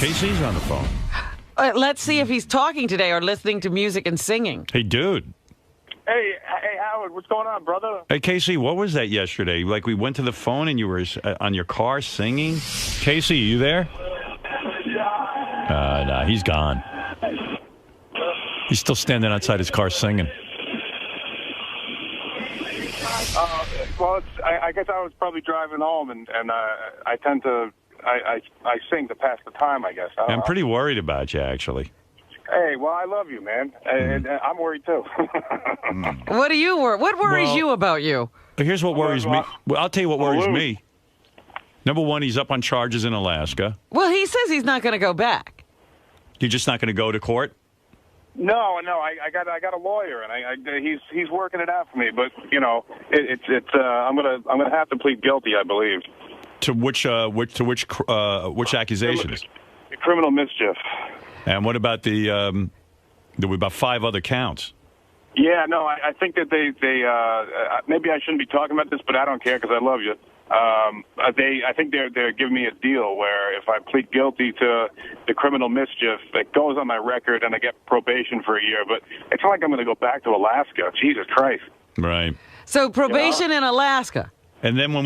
Casey's on the phone. Let's see if he's talking today or listening to music and singing. Hey, dude. Hey, Howard, what's going on, brother? Hey, Casey, what was that yesterday? Like, we went to the phone and you were on your car singing? Casey, you there? No, he's gone. He's still standing outside his car singing. Well, I guess I was probably driving home, and I tend to I sing to pass the time, I guess. I'm pretty worried about you, actually. Hey, well, I love you, man, and I'm worried too. What do you worry? What worries you about you? But here's what worries me. Well, I'll tell you what worries me. Number one, he's up on charges in Alaska. Well, he says he's not going to go back. You're just not going to go to court? No, I got a lawyer, and he's working it out for me. But you know, I'm gonna have to plead guilty, I believe. To which accusations? Criminal mischief. And what about there were about 5 other counts? Yeah, no, I think that they maybe I shouldn't be talking about this, but I don't care because I love you. I think they're giving me a deal where if I plead guilty to the criminal mischief, it goes on my record and I get probation for a year. But it's not like I'm going to go back to Alaska. Jesus Christ. Right. So probation in Alaska. And then when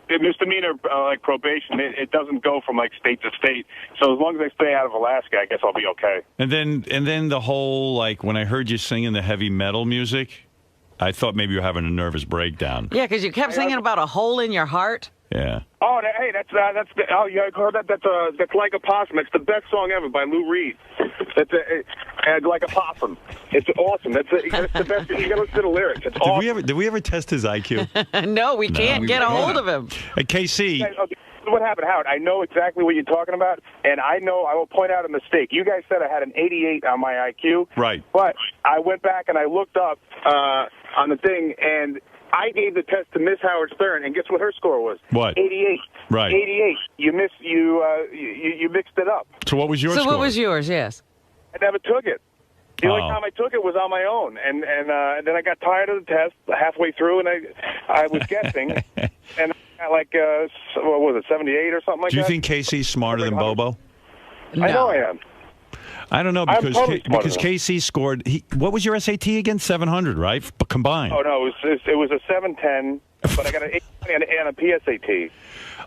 misdemeanor like probation, it doesn't go from like state to state. So as long as I stay out of Alaska, I guess I'll be okay. And then the whole, like, when I heard you singing the heavy metal music, I thought maybe you were having a nervous breakdown. Yeah, because you kept singing about a hole in your heart. Yeah. Oh, yeah, I heard that. That's Like a Possum. It's the best song ever by Lou Reed. That's Like a Possum. It's awesome. That's the best. You got to listen to the lyrics. It's awesome. Did we ever test his IQ? No, we can't get a hold of him. Hey, KC. What happened, Howard? I know exactly what you're talking about, and I will point out a mistake. You guys said I had an 88 on my IQ. Right. But I went back and I looked up on the thing, and I gave the test to Miss Howard Stern, and guess what her score was? What? 88. Right. 88. You mixed it up. So what was your score? So what was yours? Yes. I never took it. The only time I took it was on my own, and then I got tired of the test halfway through, and I was guessing, and I got like what was it, 78 or something like that. Do you think Casey's smarter than Bobo? No. I know I am. I don't know because Casey scored. What was your SAT again? 700, right? Combined. Oh no, it was a 710, but I got an 820 and a PSAT.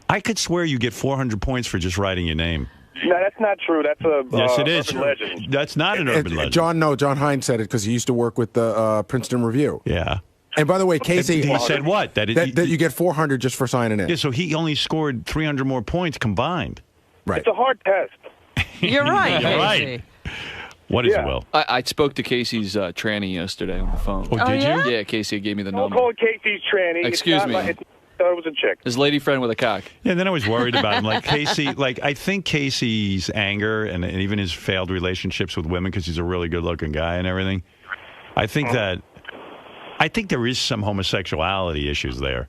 I could swear you get 400 points for just writing your name. No, that's not true. That's a yes, it is. urban legend. That's not an urban legend. John Hines said it because he used to work with the Princeton Review. Yeah. And by the way, Casey, he said what? That you get 400 just for signing in. Yeah, so he only scored 300 more points combined. Right. It's a hard test. You're right. You're right. What is it, Will? I spoke to Casey's tranny yesterday on the phone. Oh, did you? Yeah, Casey gave me the Don't number. call Casey's tranny. Excuse me. It was a chick. His lady friend with a cock. Yeah, and then I was worried about him. Like Casey, I think Casey's anger and even his failed relationships with women, because he's a really good-looking guy and everything. I think there is some homosexuality issues there.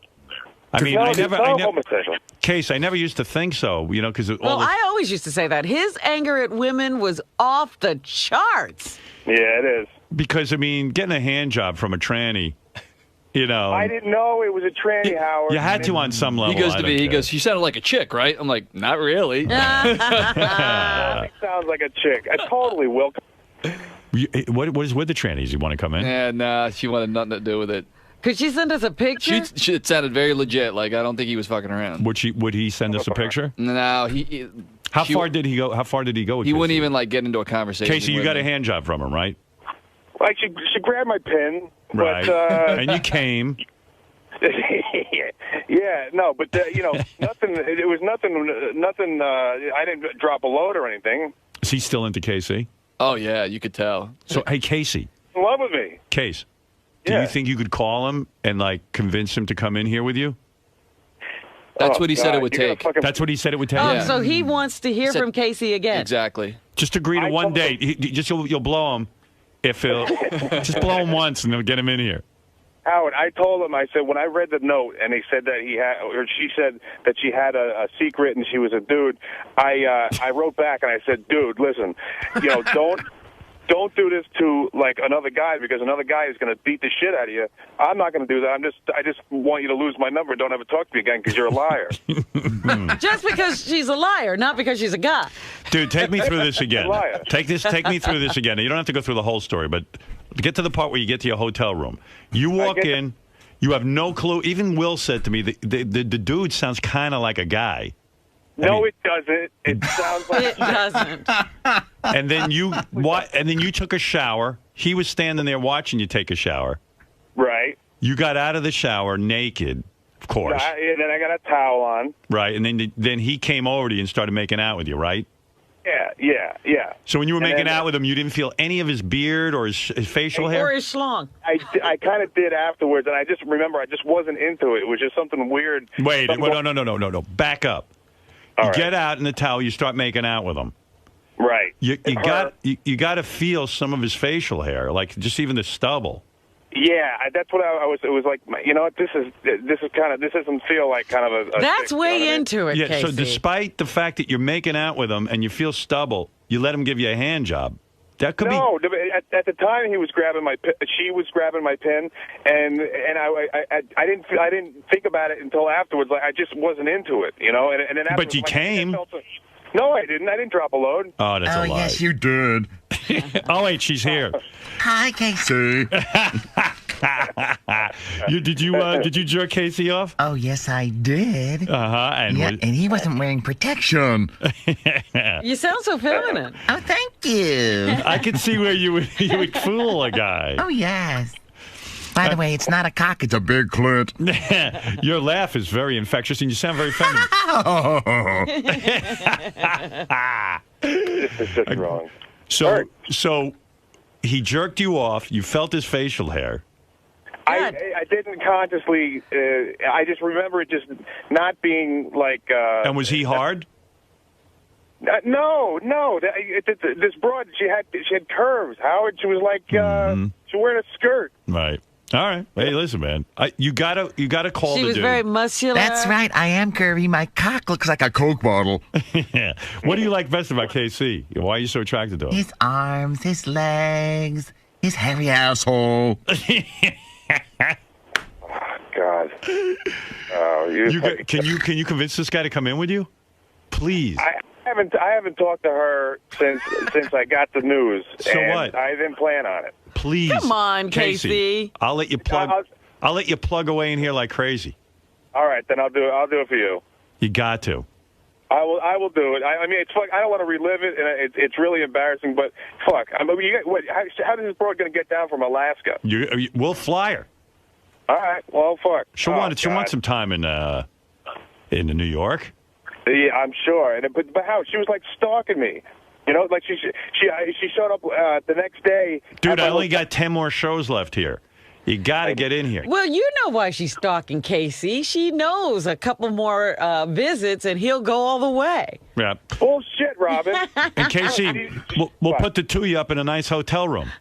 I mean, I never Case, I never used to think so, because I always used to say that his anger at women was off the charts. Yeah, it is. Because getting a hand job from a tranny. I didn't know it was a tranny, Howard. You had to on some level. He goes to me. He goes, "You sounded like a chick, right?" I'm like, "Not really." It sounds like a chick. I totally will. What is with the trannies? You want to come in? Yeah, nah. She wanted nothing to do with it. Could she send us a picture? It sounded very legit. Like I don't think he was fucking around. Would he send us a picture? No, How far did he go? How far did he go? With he Casey? wouldn't even get into a conversation. Casey, you got a hand job from him, right? Like she grabbed my pin, right? But, and you came. Yeah, no, but nothing. It was nothing. I didn't drop a load or anything. Is he still into Casey? Oh yeah, you could tell. So hey, Casey, in love with me. Case, do you think you could call him and convince him to come in here with you? That's what he said it would take. That's what he said it would take. Oh, so he wants to hear from Casey again. Exactly. Just agree to one date. You'll blow him if he'll just blow him once and they'll get him in here. Howard, I told him, I said, when I read the note and he said that she said that she had a secret and she was a dude, I wrote back and I said, dude, listen, don't do this to like another guy because another guy is going to beat the shit out of you. I'm not going to do that. I just want you to lose my number and don't ever talk to me again because you're a liar. Just because she's a liar, not because she's a guy. Dude, take me through this again. Liar. Take me through this again. You don't have to go through the whole story, but get to the part where you get to your hotel room. You walk in, you have no clue. Even Will said to me, the dude sounds kind of like a guy. No, it doesn't. It sounds like It doesn't. And then you took a shower. He was standing there watching you take a shower. right. You got out of the shower naked, of course. And then I got a towel on. Right, and then he came over to you and started making out with you, right? Yeah. So when you were And making then- out with him, you didn't feel any of his beard or his facial hair? Or his schlong. I kind of did afterwards, and I just remember I just wasn't into it. It was just something weird. Wait, Something- no. Back up. All You right. get out in the towel, you start making out with him. Right. You got to feel some of his facial hair, like just even the stubble. Yeah, that's what I was. It was like, you know what? This doesn't feel like kind of a. That's thing, way you know what I mean? into it, Yeah, Casey. so despite the fact that you're making out with him and you feel stubble, you let him give you a hand job. That could No, at the time he was grabbing she was grabbing my pin, and I didn't think about it until afterwards. Like I just wasn't into it, you know. And then afterwards, But you came. No, I didn't. I didn't drop a load. Oh, that's a lie. Yes, you did. Oh, wait, she's here. Hi, Casey. Did you jerk Casey off? Oh, yes, I did. And Yeah, and he wasn't wearing protection. You sound so feminine. Oh, thank you. I could see where you would fool a guy. Oh, yes. By the way, it's not a cock, it's a big clit. Your laugh is very infectious, and you sound very feminine. This is just wrong. So he jerked you off. You felt his facial hair. I didn't consciously. I just remember it just not being like. And was he hard? No. This broad, she had curves. Howard, she was like she was wearing a skirt. Right. All right. Hey, listen, man. You gotta call She the was dude. very muscular. That's right, I am curvy. My cock looks like a Coke bottle. Yeah. What do you like best about KC? Why are you so attracted to him? His arms, his legs, his hairy asshole. God. Can you convince this guy to come in with you? Please. I haven't talked to her since I got the news. So and what? I didn't plan on it. Please. Come on, Casey. I'll let you plug away in here like crazy. All right, then I'll do it for you. You got to. I will do it. I mean, it's fuck. I don't want to relive it, and it's really embarrassing. But fuck, I mean, how is this broad going to get down from Alaska? We'll fly her. All right. Well, fuck. She'll want some time in New York. Yeah, I'm sure. But how? She was like stalking me. You know, like she showed up the next day. Dude, I only got 10 more shows left here. You got to get in here. Well, you know why she's stalking Casey. She knows a couple more visits, and he'll go all the way. Yeah. Bullshit, Robin. And Casey, we'll put the two of you up in a nice hotel room.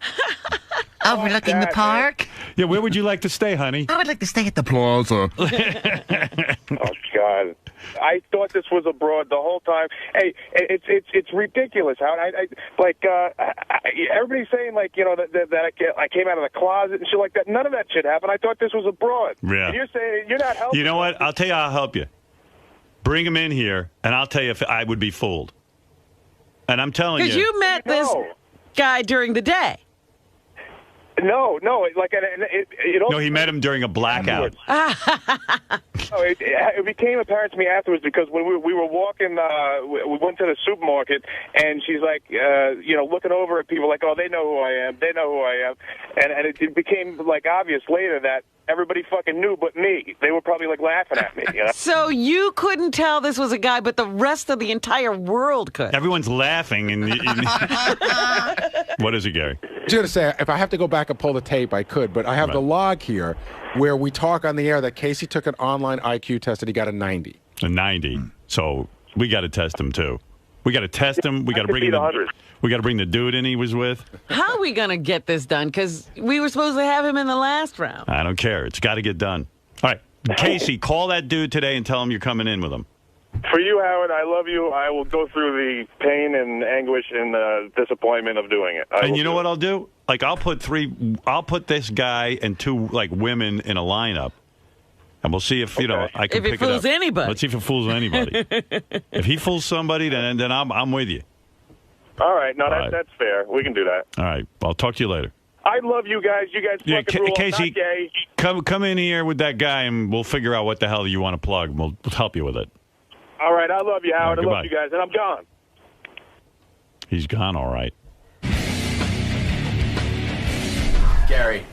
Overlooking the park? Yeah, where would you like to stay, honey? I would like to stay at the plaza. Oh God! I thought this was a broad the whole time. Hey, it's ridiculous. How everybody's saying like that I came out of the closet and shit like that. None of that shit happened. I thought this was a broad. Yeah. And you're saying you're not helping. You know what? I'll tell you how I'll help you. Bring him in here, and I'll tell you if I would be fooled. And I'm telling you. Because you met this guy during the day. No, like it also, No, he met him during a blackout. It became apparent to me afterwards because when we were walking, we went to the supermarket, and she's like, looking over at people like, oh, they know who I am, and it became like obvious later that everybody fucking knew but me. They were probably like laughing at me. You know? So you couldn't tell this was a guy, but the rest of the entire world could. Everyone's laughing. What is it, Gary? I was going to say, if I have to go back and pull the tape, I could, but I have the log here where we talk on the air that Casey took an online IQ test and he got a 90. A 90. So we got to test him, too. We got to test him. We got to bring the dude in he was with. How are we going to get this done? Because we were supposed to have him in the last round. I don't care. It's got to get done. All right. Casey, call that dude today and tell him you're coming in with him. For you, Howard, I love you. I will go through the pain and anguish and disappointment of doing it. And you know what I'll do? Like I'll put this guy and 2 like women in a lineup, and we'll see if I can pick it up. If it fools anybody. Let's see if it fools anybody. If he fools somebody, then I'm with you. All right, no, that's fair. We can do that. All right, I'll talk to you later. I love you guys. You guys fucking rule. Casey, I'm not gay. come in here with that guy, and we'll figure out what the hell you want to plug. And we'll help you with it. All right, I love you, Howard. Right, I love you guys, and I'm gone. He's gone, all right. Gary,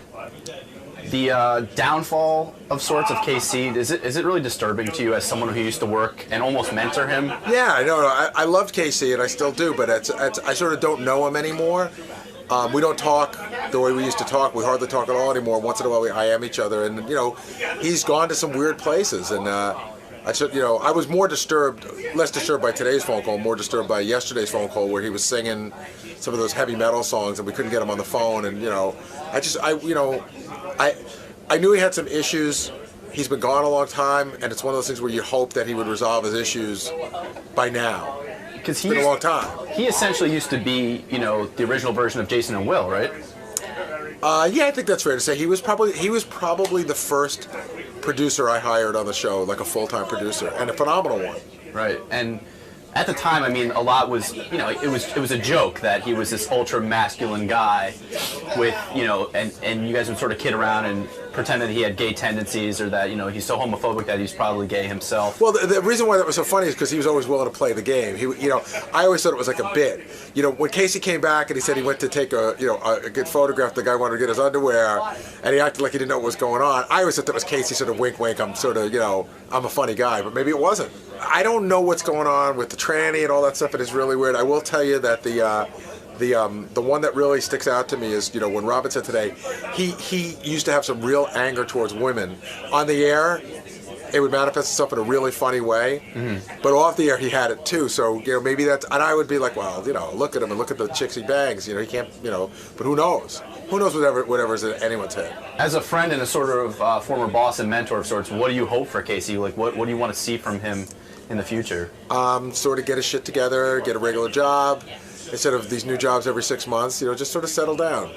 the downfall of sorts of KC, is it really disturbing to you as someone who used to work and almost mentor him? Yeah, I loved KC, and I still do, but I sort of don't know him anymore. We don't talk the way we used to talk. We hardly talk at all anymore. Once in a while we IM each other, and he's gone to some weird places, and I was less disturbed by today's phone call, more disturbed by yesterday's phone call where he was singing some of those heavy metal songs and we couldn't get him on the phone, and I knew he had some issues. He's been gone a long time, and it's one of those things where you hope that he would resolve his issues by now. It's been a long time. He essentially used to be, the original version of Jason and Will, right? Yeah, I think that's fair to say. He was probably the first producer I hired on the show, like a full-time producer, and a phenomenal one. Right, and at the time, I mean, a lot was, it was a joke that he was this ultra masculine guy with, and you guys would sort of kid around and pretend that he had gay tendencies or that, he's so homophobic that he's probably gay himself. Well, the reason why that was so funny is because he was always willing to play the game. I always thought it was like a bit. When Casey came back and he said he went to take a good photograph, the guy wanted to get his underwear, and he acted like he didn't know what was going on. I always thought that was Casey sort of wink, wink. I'm sort of, I'm a funny guy, but maybe it wasn't. I don't know what's going on with the tranny and all that stuff. It is really weird. I will tell you that the one that really sticks out to me is, when Robin said today, he used to have some real anger towards women. On the air, it would manifest itself in a really funny way, but off the air he had it too. So maybe that's, and I would be like, well, look at him and look at the chicks he bangs. He can't, but who knows? Who knows whatever's in anyone's head? As a friend and a sort of former boss and mentor of sorts, what do you hope for Casey? Like, what do you want to see from him in the future? Sort of get his shit together, get a regular job instead of these new jobs every 6 months. Just sort of settle down.